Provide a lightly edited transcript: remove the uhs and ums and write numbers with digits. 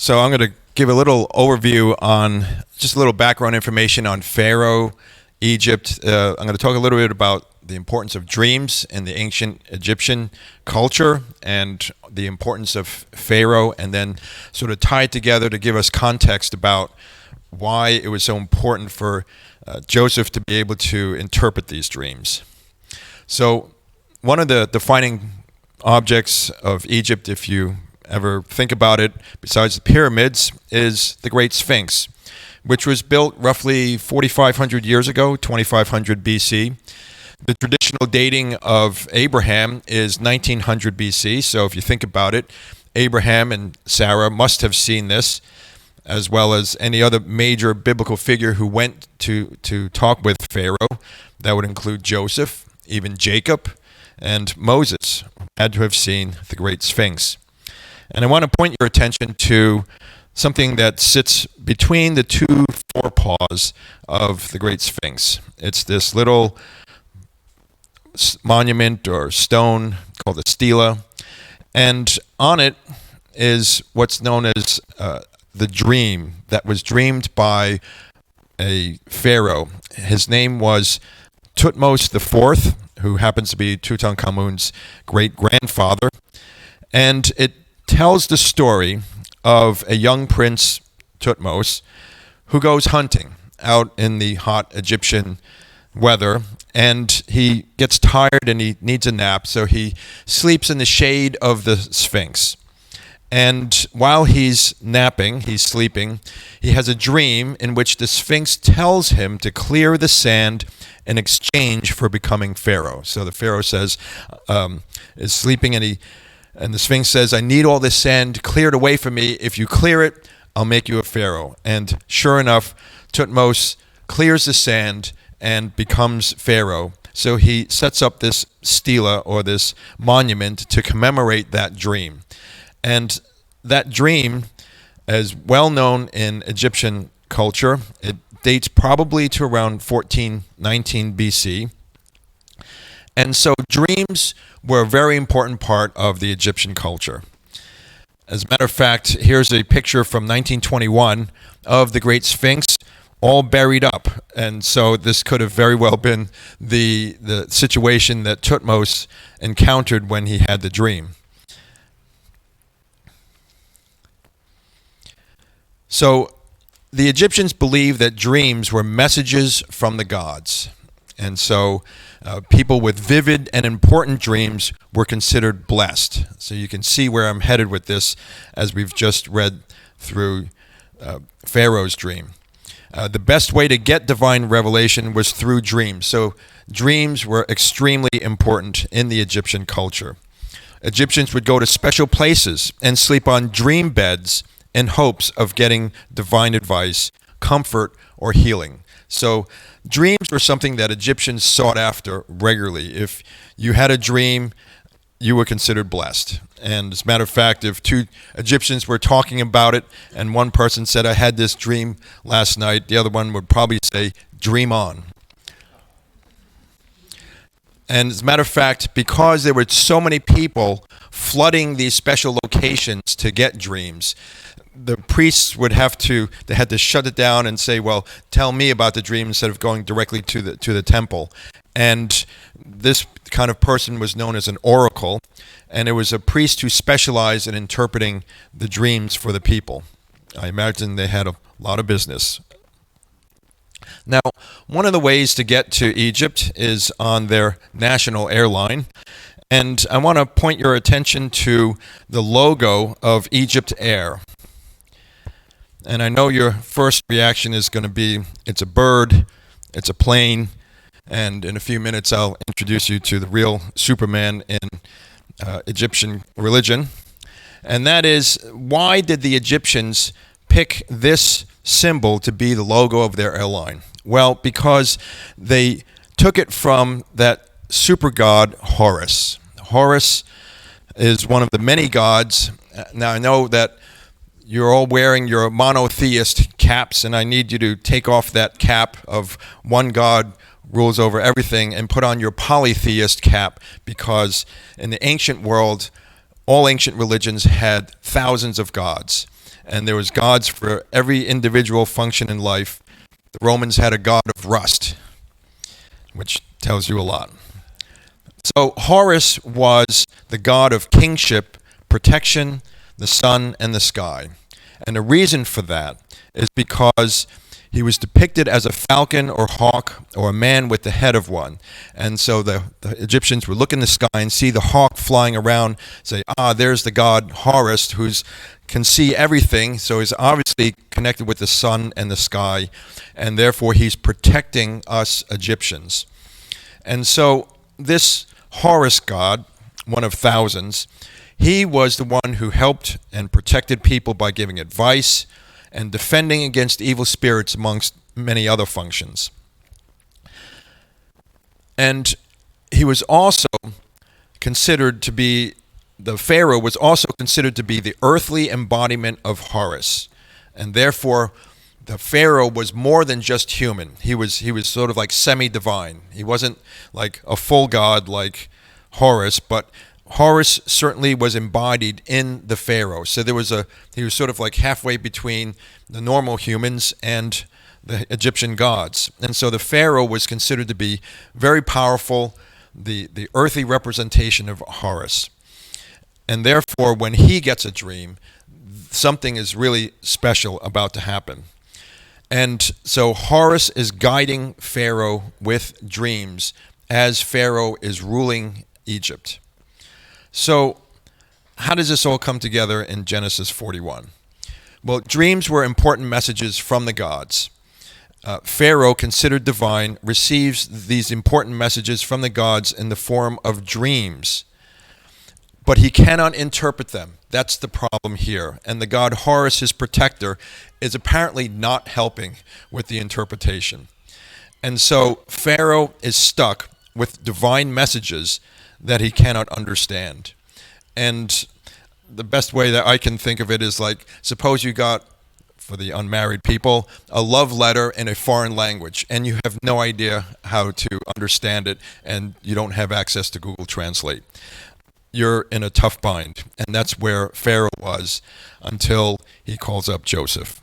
So I'm going to give a little overview on just a little background information on Pharaoh, Egypt. I'm going to talk a little bit about the importance of dreams in the ancient Egyptian culture and the importance of Pharaoh, and then sort of tie it together to give us context about why it was so important for Joseph to be able to interpret these dreams. So one of the defining objects of Egypt, if you ever think about it, besides the pyramids, is the Great Sphinx, which was built roughly 4,500 years ago, 2,500 BC. The traditional dating of Abraham is 1900 BC, so if you think about it, Abraham and Sarah must have seen this, as well as any other major biblical figure who went to talk with Pharaoh. That would include Joseph, even Jacob, and Moses had to have seen the Great Sphinx. And I want to point your attention to something that sits between the two forepaws of the Great Sphinx. It's this little monument or stone called a stela, and on it is what's known as the dream that was dreamed by a pharaoh. His name was Thutmose IV, who happens to be Tutankhamun's great-grandfather, and it tells the story of a young prince, Thutmose, who goes hunting out in the hot Egyptian weather, and he gets tired and he needs a nap, so he sleeps in the shade of the Sphinx. And while he's napping, he's sleeping, he has a dream in which the Sphinx tells him to clear the sand in exchange for becoming Pharaoh. So the Pharaoh is sleeping, and the Sphinx says, I need all this sand cleared away from me. If you clear it, I'll make you a pharaoh. And sure enough, Thutmose clears the sand and becomes pharaoh. So he sets up this stela, or this monument, to commemorate that dream. And that dream is well known in Egyptian culture. It dates probably to around 1419 BC. And so dreams were a very important part of the Egyptian culture. As a matter of fact, here's a picture from 1921 of the Great Sphinx, all buried up. And so this could have very well been the situation that Thutmose encountered when he had the dream. So the Egyptians believed that dreams were messages from the gods. And so people with vivid and important dreams were considered blessed. So you can see where I'm headed with this as we've just read through Pharaoh's dream. The best way to get divine revelation was through dreams. So dreams were extremely important in the Egyptian culture. Egyptians would go to special places and sleep on dream beds in hopes of getting divine advice, comfort, or healing. So dreams were something that Egyptians sought after regularly. If you had a dream, you were considered blessed. And as a matter of fact, if two Egyptians were talking about it and one person said, I had this dream last night, the other one would probably say, dream on. And as a matter of fact, because there were so many people flooding these special locations to get dreams, the priests had to shut it down and say, well, tell me about the dream, instead of going directly to the temple. And this kind of person was known as an oracle, and it was a priest who specialized in interpreting the dreams for the people. I imagine they had a lot of business. Now, one of the ways to get to Egypt is on their national airline. And I want to point your attention to the logo of Egypt Air. And I know your first reaction is going to be, it's a bird, it's a plane, and in a few minutes I'll introduce you to the real Superman in Egyptian religion. And that is, why did the Egyptians pick this symbol to be the logo of their airline? Well, because they took it from that super god Horus. Horus is one of the many gods. Now, I know that you're all wearing your monotheist caps, and I need you to take off that cap of one god rules over everything and put on your polytheist cap, because in the ancient world, all ancient religions had thousands of gods. and there was gods for every individual function in life. The Romans had a god of rust, which tells you a lot. So Horus was the god of kingship, protection, the sun, and the sky. And the reason for that is because he was depicted as a falcon or hawk or a man with the head of one. And so the Egyptians would look in the sky and see the hawk flying around, say, there's the god Horus, who can see everything. So he's obviously connected with the sun and the sky, and therefore he's protecting us Egyptians. And so this Horus god, one of thousands, he was the one who helped and protected people by giving advice and defending against evil spirits, amongst many other functions. And he was also considered to be, the Pharaoh was also considered to be the earthly embodiment of Horus. And therefore, the Pharaoh was more than just human. He was sort of like semi-divine. He wasn't like a full god like Horus, but Horus certainly was embodied in the Pharaoh. So he was sort of like halfway between the normal humans and the Egyptian gods. And so the Pharaoh was considered to be very powerful, the earthly representation of Horus. And therefore, when he gets a dream, something is really special about to happen. And so Horus is guiding Pharaoh with dreams as Pharaoh is ruling Egypt. So how does this all come together in Genesis 41? Well, dreams were important messages from the gods. Pharaoh, considered divine, receives these important messages from the gods in the form of dreams. But he cannot interpret them. That's the problem here. And the god Horus, his protector, is apparently not helping with the interpretation. And so Pharaoh is stuck with divine messages that he cannot understand. And the best way that I can think of it is like, suppose you got, for the unmarried people, a love letter in a foreign language, and you have no idea how to understand it, and you don't have access to Google Translate. You're in a tough bind, and that's where Pharaoh was until he calls up Joseph.